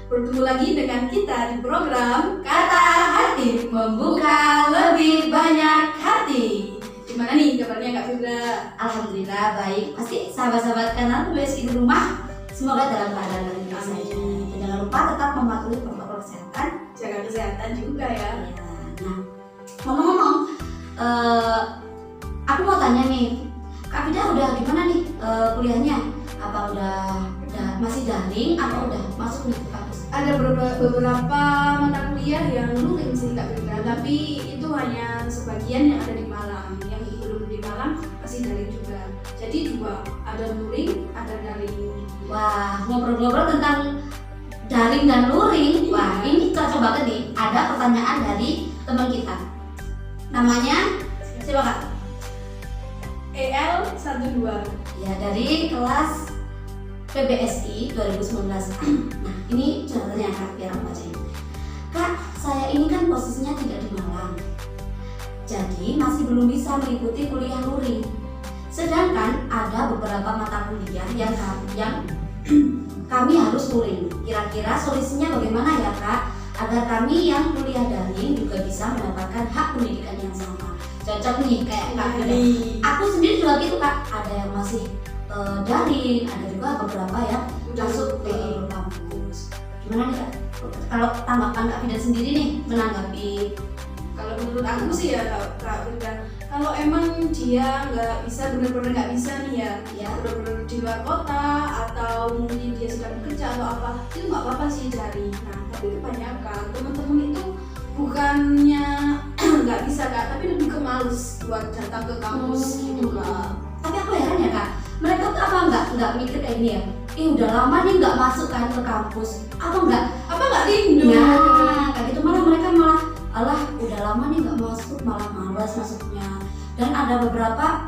Bertemu lagi dengan kita di program Kata Hati, membuka lebih banyak hati. Gimana nih kabarnya Kak Firda? Alhamdulillah baik. Pasti sahabat-sahabat kanal PBSI di rumah semoga dalam keadaan baik saja. Dan jangan lupa tetap mematuhi protokol kesehatan. Jaga kesehatan juga ya. Nah, ngomong-ngomong, aku mau tanya nih, Kak Firda udah gimana nih kuliahnya? Apa udah masih daring atau udah masuk nih ke kampus? Ada beberapa mata kuliah yang luring sih Kak Firda, tapi itu hanya sebagian yang ada di Malang. Yang belum di Malang masih daring juga. Jadi dua, ada luring, ada daring. Wah, ngobrol-ngobrol tentang daring dan luring. Wah, ini cocok banget nih. Ada pertanyaan dari teman kita. Namanya siapa Kak? EL12. Ya, dari kelas PBSI 2019. Nah, ini contohnya Kak, biar aku bacain. Kak, saya ini kan posisinya tidak di Malang, jadi masih belum bisa mengikuti kuliah luring. Sedangkan ada beberapa mata kuliah yang kami harus luring. Kira-kira solusinya bagaimana ya Kak, agar kami yang kuliah daring juga bisa mendapatkan hak pendidikan yang sama? Cocok nih kayak Kak Firda. Aku sendiri juga gitu Kak, ada yang masih daring, ada juga beberapa yang masuk ke kampus. Gimana nih Kak? Kalau tanggapan Kak Firda sendiri nih menanggapi? Kalau menurut aku sih ya Kak Firda, kalau emang dia benar-benar nggak bisa nih ya benar-benar di luar kota atau mungkin dia sedang bekerja atau apa, itu nggak apa-apa sih daring. Nah, tapi kebanyakan teman-teman itu bukannya nggak bisa Kak, tapi lebih ke males buat datang ke kampus gitu Kak. Tapi aku heran ya Kak, mereka tuh apa nggak mikir kayak ini ya? Udah lama nih nggak masuk kan ke kampus, apa nggak rindu? Nah, kayak gitu mereka malah alah udah lama nih nggak masuk, malah malas masuknya. Dan ada beberapa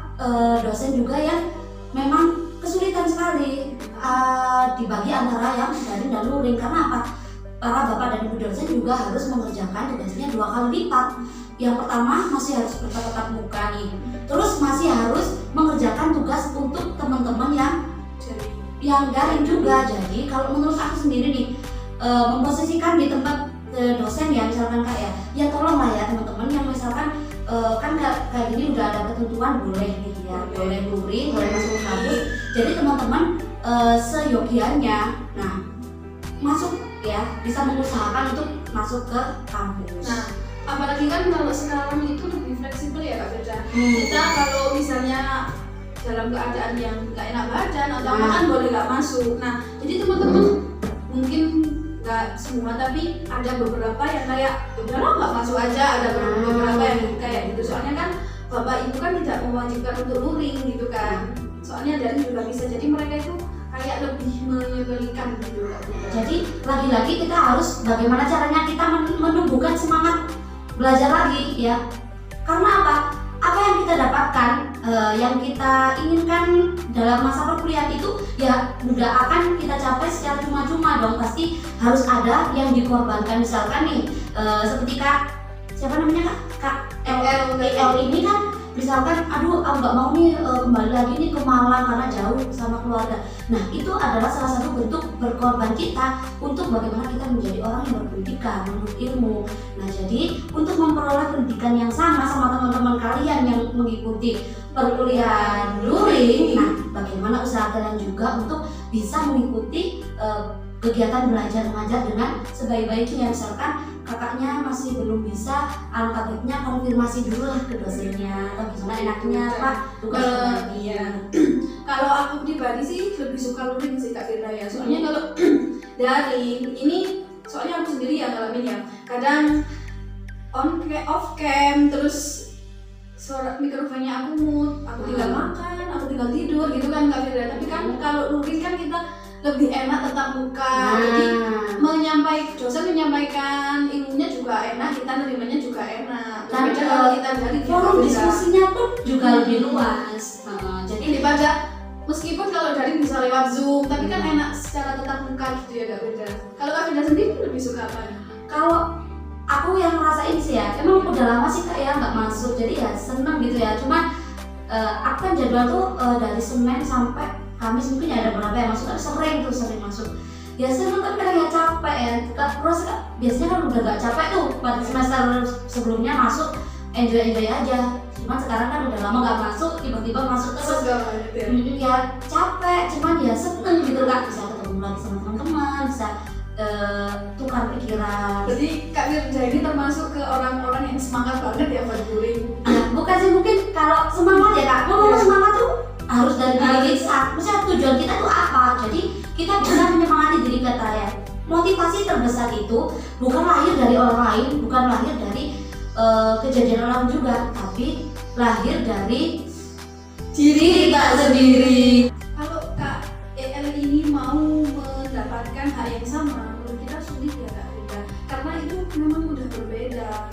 dosen juga yang memang kesulitan sekali dibagi antara yang daring dan luring. Karena apa? Para bapak dan ibu dosen juga harus mengerjakan tugasnya 2 kali lipat. Yang pertama masih harus bertatap muka nih, terus masih harus mengerjakan tugas untuk teman-teman yang daring juga. Jadi kalau menurut aku sendiri nih, memposisikan di tempat dosen ya, misalkan Kak ya tolonglah ya teman-teman yang misalkan kan kayak gini udah ada ketentuan boleh gitu ya, boleh luring, boleh masuk ke kampus. Jadi teman-teman seyogianya masuk ya, bisa mengusahakan untuk masuk ke kampus. Nah, apalagi kan kalau sekarang itu lebih fleksibel ya Kak Firda. Kita kalau misalnya dalam keadaan yang nggak enak badan atau makan boleh nggak masuk. Nah, jadi teman-teman mungkin nggak semua, tapi ada beberapa yang kayak udahlah nggak masuk aja. Ada beberapa yang kayak gitu. Soalnya kan bapak ibu kan tidak mewajibkan untuk luring gitu kan. Soalnya daring juga bisa. Jadi mereka itu kayak lebih menyebelikan gitu. Jadi lagi-lagi kita harus bagaimana caranya kita menumbuhkan semangat belajar lagi ya. Karena apa? Apa yang kita dapatkan, yang kita inginkan dalam masa perkuliahan itu ya udah akan kita capai secara cuma-cuma dong. Pasti harus ada yang dikorbankan. Misalkan nih seperti Kak siapa namanya Kak LL ini kan, misalkan aduh aku nggak mau nih kembali lagi nih ke Malang karena jauh sama keluarga. Nah, itu adalah salah satu bentuk berkorban kita untuk bagaimana kita menjadi orang yang berpendidikan, menuntut ilmu. Nah, jadi untuk memperoleh pendidikan yang sama teman-teman kalian yang mengikuti perkuliahan luring, nah bagaimana usaha kalian juga untuk bisa mengikuti kegiatan belajar mengajar dengan sebaik-baiknya. Misalkan kakaknya masih belum bisa, alangkah baiknya konfirmasi dulu lah ke dosennya atau gimana enaknya Pak tugas Kalau aku pribadi sih lebih suka luring sih Kak Firda ya. Soalnya kalau daring ini, soalnya aku sendiri yang ngalamin ya, kadang off cam, terus suara mikrofonnya aku mute, aku tinggal makan, aku tinggal tidur gitu kan Kak Firda. Tapi kan kalau luring kan kita lebih enak tetap muka, jadi dosen menyampaikan ilmunya juga enak, kita nerimanya juga enak. Dan kalau kita dari forum diskusinya pun juga lebih luas. Jadi daripada meskipun kalau daring bisa lewat Zoom, tapi kan enak secara tetap muka gitu ya Kak Firda. Kalau Kak Firda sendiri lebih suka apa? Kalau aku yang ngerasain sih ya, emang udah lama sih Kak ya nggak masuk, jadi ya seneng gitu ya. Cuman aku kan jadwal tuh dari Senin sampai Kamis, mungkin ada beberapa yang masuk, tapi sering masuk. ya seneng tapi kadang ya capek ya. Terus biasanya kan udah gak capek tuh pada semester sebelumnya masuk enjoy aja. Cuman sekarang kan udah lama gak masuk, tiba-tiba masuk terus ya capek, cuman ya seneng gitu Kak, bisa ketemu lagi sama teman-teman, bisa tukar pikiran. Jadi Kak Firda ini termasuk ke orang-orang yang semangat banget ya buat bullying. Ya, bukan sih, mungkin kalau semangat ya Kak, ngomong semangat tuh harus dari diri kita. Misalnya tujuan kita tuh apa, jadi kita bisa menyemangati diri kita ya. Motivasi terbesar itu bukan lahir dari orang lain, bukan lahir dari kejadian alam juga, tapi lahir dari diri kita sendiri. Kalau Kak EL ini mau mendapatkan hal yang sama, menurut kita sulit ya Kak Firda, karena itu memang udah berbeda.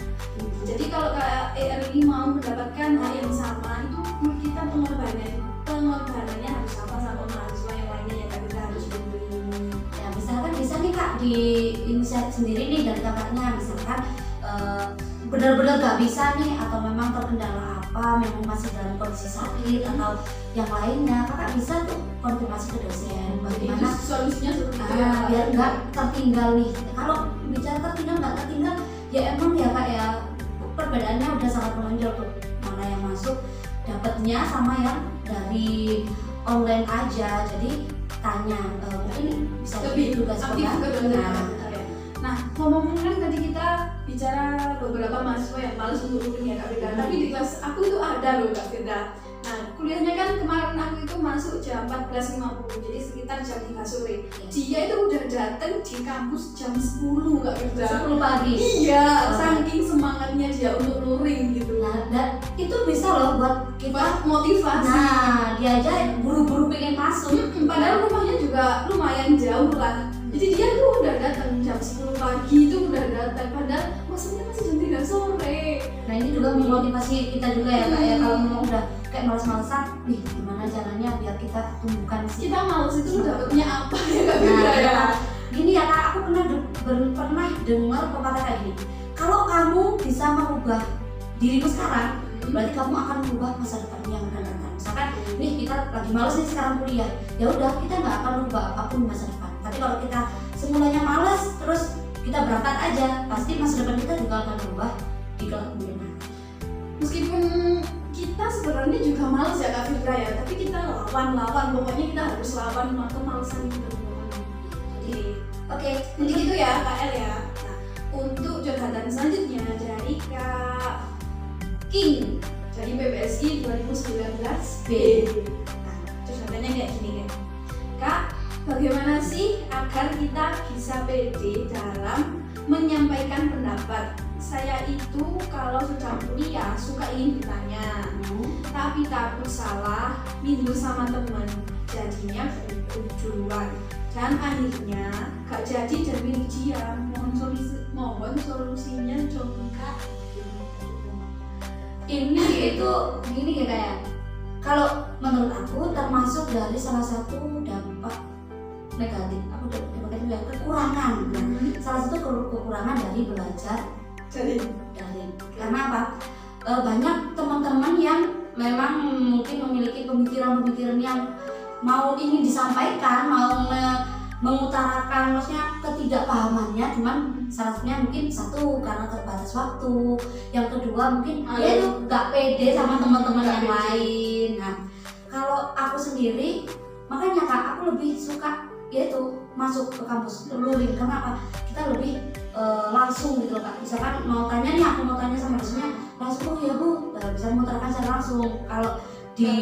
Jadi kalau Kak EL ini mau mendapatkan hal yang sama, itu menurut kita pengorbanannya harus sama mahasiswa yang lainnya ya Kak Firda, harus bimbing. Ya misalkan bisa nih Kak di inisiatif sendiri nih dari kakaknya, misalkan benar-benar gak bisa nih atau memang terkendala apa, memang masih dalam kondisi sakit atau yang lainnya, kakak bisa tuh konfirmasi ke dosen bagaimana solusinya seperti itu ya, biar nggak tertinggal nih. Kalau bicara tertinggal nggak tertinggal ya emang ya Kak ya, perbedaannya udah sangat menonjol tuh, mana yang masuk dapatnya sama yang dari online aja. Jadi tanya mungkin bisa lebih tugas aktif ke pengganti. Nah, ngomong-ngomong kan tadi kita bicara beberapa mahasiswa yang males untuk urin ya Kak Firda, tapi di kelas aku itu ada loh Kak Firda. Nah, kuliahnya kan kemarin aku itu masuk jam 14.50, jadi sekitar jam 3 sore. Dia itu udah datang di kampus jam 10 Kak Firda. 10 pagi. Iya, saking semangatnya dia untuk luring gitu. Nah, dan itu bisa loh buat kita motivasi. Nah, dia aja buru-buru pengen masuk. Padahal rumahnya juga lumayan jauh lah. Jadi dia tuh udah datang jam 10 pagi itu udah datang, padahal maksudnya masih jam 3 sore. Nah ini juga memotivasi kita juga ya Kak ya, kalau memang udah kayak males-malesan, nih gimana caranya biar kita tumbuhkan sih. Kita males itu dapetnya apa ya Kak Firda Nah, ya? Gini ya Kak, aku pernah dengar pepatah kayak gini. Kalau kamu bisa mengubah dirimu sekarang, berarti kamu akan mengubah masa depan yang akan datang. Misalkan nih kita lagi males nih sekarang kuliah, ya udah kita nggak akan mengubah apapun di masa depan. Tapi kalau kita semulanya males, terus kita berangkat aja, pasti masa depan kita juga akan berubah di kelak kemudian hari. Meskipun kita sebenarnya juga males ya Kak Firda ya, tapi kita lawan, pokoknya kita harus lawan kemalesan itu. Jadi, oke, jadi gitu ya Kak El ya. Nah, untuk jabatan selanjutnya dari Kak King dari PPSI 2019 B. Nah, jabatannya kayak gini kan. Kak, bagaimana sih agar kita bisa pede dalam menyampaikan pendapat? Saya itu kalau sudah kuliah suka ingin bertanya, tapi takut salah, minder sama temen, jadinya berikut duluan. Dan akhirnya gak jadi dan milih diam. Mohon solusinya dong Kak. Ini itu gini ya kayak, kalau menurut aku termasuk dari salah satu dampak negatif, aku dapat itu ya kekurangan. Salah satu kekurangan dari belajar daring. Karena apa? Banyak teman-teman yang memang mungkin memiliki pemikiran-pemikiran yang mau ingin disampaikan, mau mengutarakan maksudnya ketidakpahamannya, cuman salah satunya mungkin satu karena terbatas waktu, yang kedua mungkin dia itu gak pede sama teman-teman yang lain. Nah, kalau aku sendiri makanya Kak, aku lebih suka yaitu masuk ke kampus luring. Karena apa? Kita lebih langsung gitu Kak. Misalkan mau tanya nih, aku mau tanya sama dosennya langsung, oh ya Bu, bisa mengutarakan secara langsung. Kalau di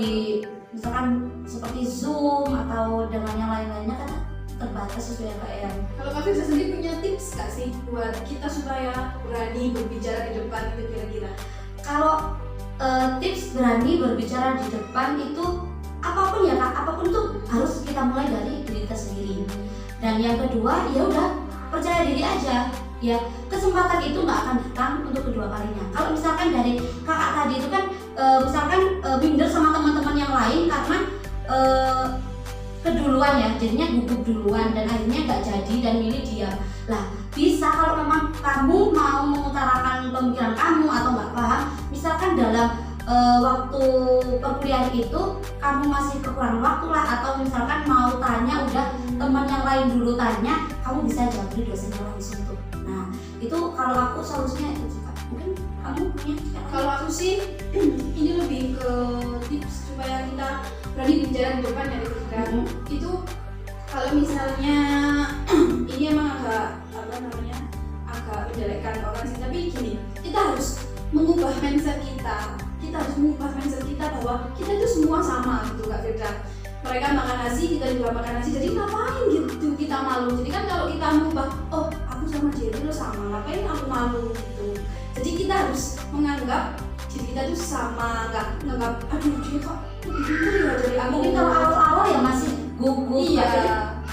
misalkan seperti Zoom atau dengan yang lain-lainnya kan terbatas itu ya Kak ya. Kalau Kak Firda sendiri punya tips gak sih buat kita supaya berani berbicara di depan itu kira-kira? Kalau tips berani berbicara di depan itu apapun ya Kak, apapun tuh harus kita mulai dari diri kita sendiri. Dan yang kedua ya udah percaya diri aja ya, kesempatan itu nggak akan datang untuk kedua kalinya. Kalau misalkan dari kakak tadi itu kan misalkan minder sama teman-teman yang lain karena keduluan ya, jadinya gugup duluan dan akhirnya nggak jadi dan milih diam. Lah bisa kalau memang kamu mau mengutarakan pemikiran kamu atau nggak paham, misalkan dalam waktu perkuliahan itu kamu masih kekurangan waktu lah, atau misalkan mau tanya udah teman yang lain lain dulu tanya, kamu bisa jawabin dosennya langsung tuh. Nah itu kalau aku solusinya itu sih Kak. Mungkin kamu punya cara? Kalau aku sih ini lebih ke tips supaya kita berani bicara di depan ya kan. Itu kalau misalnya ini emang agak menjelekkan orang sih, tapi gini, kita harus mengubah mindset kita. Kita harus mengubah mindset kita bahwa kita itu semua sama gitu Kak Firda. Mereka makan nasi, kita juga makan nasi, jadi ngapain gitu kita malu. Jadi kan kalau kita mengubah, oh aku sama dia itu sama, ngapain aku malu gitu. Jadi kita harus menganggap diri kita itu sama, nggak menganggap aduh dia kok lebih pintar ya dari aku. Mungkin kalau awal-awal ya masih gugup, iya.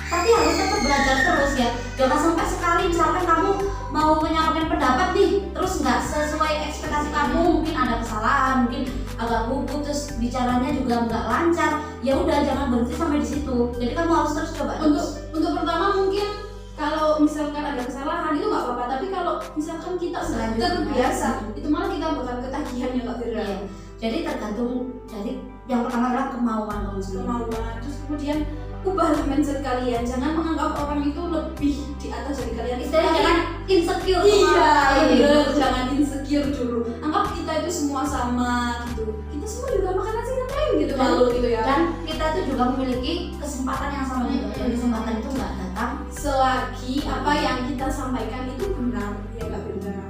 Tapi harus tetap belajar terus ya. Jangan sampai sekali misalkan kamu mau menyampaikan pendapat nih, terus nggak sesuai ekspektasi kamu, mungkin ada kesalahan, mungkin agak gugup, terus bicaranya juga nggak lancar. Ya udah, jangan berhenti sampai di situ. Jadi kamu harus terus coba. Untuk pertama mungkin kalau misalkan ada kesalahan itu nggak apa-apa, tapi kalau misalkan kita sudah terbiasa, itu malah kita bakal ketagihan ya Kak Firda. Iya. Jadi tergantung dari yang pertama adalah kemauan kamu sendiri. Kemauan, terus kemudian ubahlah mindset kalian, jangan menganggap orang itu lebih di atas dari kalian. Istilahnya jangan insecure. Iya, bener, jangan insecure dulu. Anggap kita itu semua sama gitu. Kita semua juga makan nasi ngapain gitu, malu gitu ya. Dan kita itu juga memiliki kesempatan yang sama juga. Dan kesempatan itu nggak datang selagi apa yang kita sampaikan itu benar, ya nggak benar.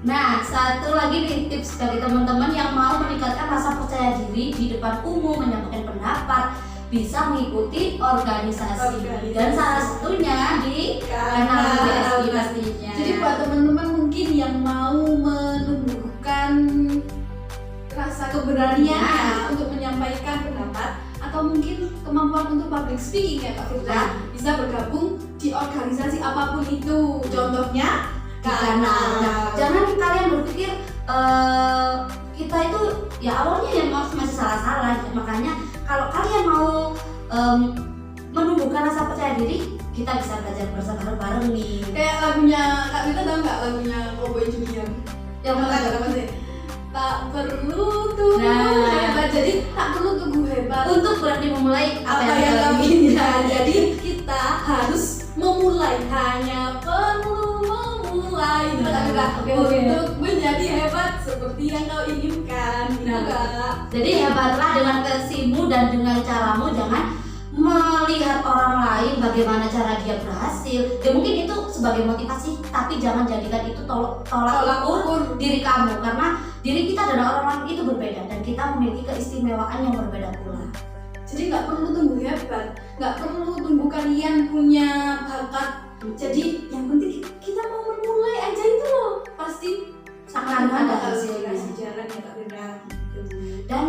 Nah, satu lagi nih tips bagi teman-teman yang mau meningkatkan rasa percaya diri di depan umum, menyampaikan pendapat, bisa mengikuti organisasi. Dan salah satunya di kanal BSI pastinya. Jadi buat teman-teman mungkin yang mau menumbuhkan rasa keberanian untuk menyampaikan pendapat atau mungkin kemampuan untuk public speaking ya Kak Firda, bisa bergabung di organisasi apapun itu. Contohnya kanal. Jangan kalian berpikir kita itu ya awalnya ya masih salah-salah. Makanya kalau kalian mau menumbuhkan rasa percaya diri, kita bisa belajar bareng-bareng nih. Kayak lagunya Kak Vita, tahu nggak lagunya Cowboy Junior? Yang mana apa sih? Tak perlu tunggu hebat, jadi tak perlu tunggu hebat untuk berani memulai apa yang kami inginkan. Jadi kita harus memulai, hanya perlu memulai. Untuk menjadi hebat seperti yang kau inginkan. Jadi hebatlah dengan versimu dan dengan caramu, jangan melihat orang lain bagaimana cara dia berhasil. Ya mungkin itu sebagai motivasi, tapi jangan jadikan itu tolak ukur diri kamu, karena diri kita dan orang lain itu berbeda dan kita memiliki keistimewaan yang berbeda pula. Jadi nggak perlu tunggu hebat, nggak perlu tunggu kalian punya bakat. Jadi yang penting kita mau memulai aja itu loh, pasti akan ada hasilnya. Jalan ya Kak Firda. Dan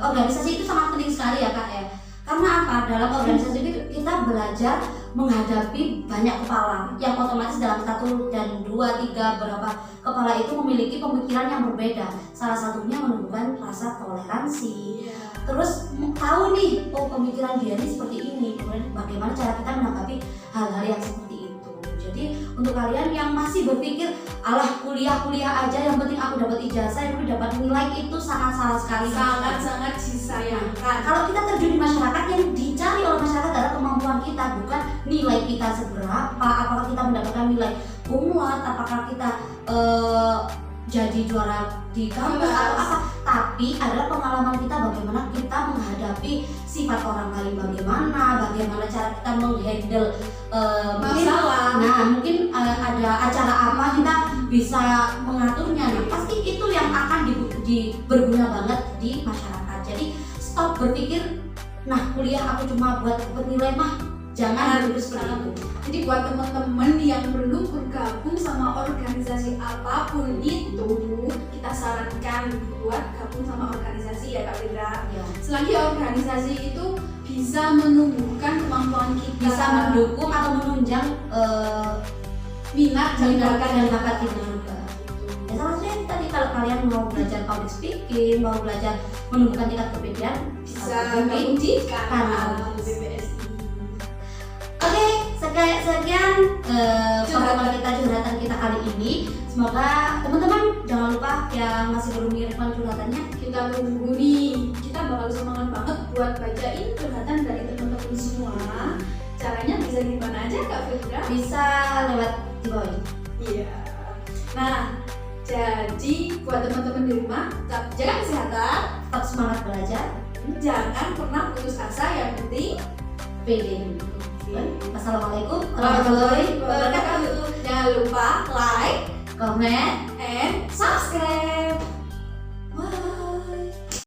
organisasi itu sangat penting sekali ya Kak ya. Karena apa? Dalam organisasi itu kita belajar menghadapi banyak kepala yang otomatis dalam 1 dan 2, 3 berapa kepala itu memiliki pemikiran yang berbeda. Salah satunya menumbuhkan rasa toleransi. Terus tahu nih, oh pemikiran dia ini seperti ini. Kemudian bagaimana cara kita menanggapi hal-hal yang seperti itu. Jadi untuk kalian yang masih berpikir alah kuliah aja yang penting aku dapat ijazah, yang penting dapat nilai, itu sangat salah sekali. Sangat disayangkan. Kalau kita terjun di masyarakat, yang dicari oleh masyarakat adalah kemampuan kita, bukan nilai kita seberapa, apakah kita mendapatkan nilai kumlat, apakah kita jadi juara di kampus atau apa, tapi adalah pengalaman kita, bagaimana kita menghadapi sifat orang lain, bagaimana cara kita menghandle masalah. Mungkin ada acara apa kita bisa mengaturnya. Nah, pasti itu yang akan berguna banget di masyarakat. Jadi stop berpikir, nah kuliah aku cuma buat nilai mah, jangan berpikir seperti itu. Jadi buat teman-teman yang belum bergabung sama organisasi apapun itu, kita sarankan buat gabung sama organisasi ya Kak Firda. Ya. Selagi organisasi itu bisa menumbuhkan kemampuan kita, bisa mendukung atau menunjang minat dan bakat kita juga. Ya salah satunya tadi, kalau kalian mau belajar public speaking, mau belajar menumbuhkan tingkat kepedean, bisa gabung di kanal BPSI. Oke, sekian pertemuan curhatan kita kali ini. Semoga teman-teman jangan lupa yang masih belum mengirimkan curhatannya, kita tunggu nih. Kita bakal semangat banget buat bacain curhatan dari teman-teman semua. caranya bisa gimana aja Kak Firda? Bisa lewat di bawah ini. Iya. Nah, jadi buat teman-teman di rumah, tetap jaga kesehatan, Tetap semangat belajar. jangan pernah putus asa, yang penting PD. Wassalamualaikum warahmatullahi wabarakatuh. Jangan lupa like, comment, and subscribe.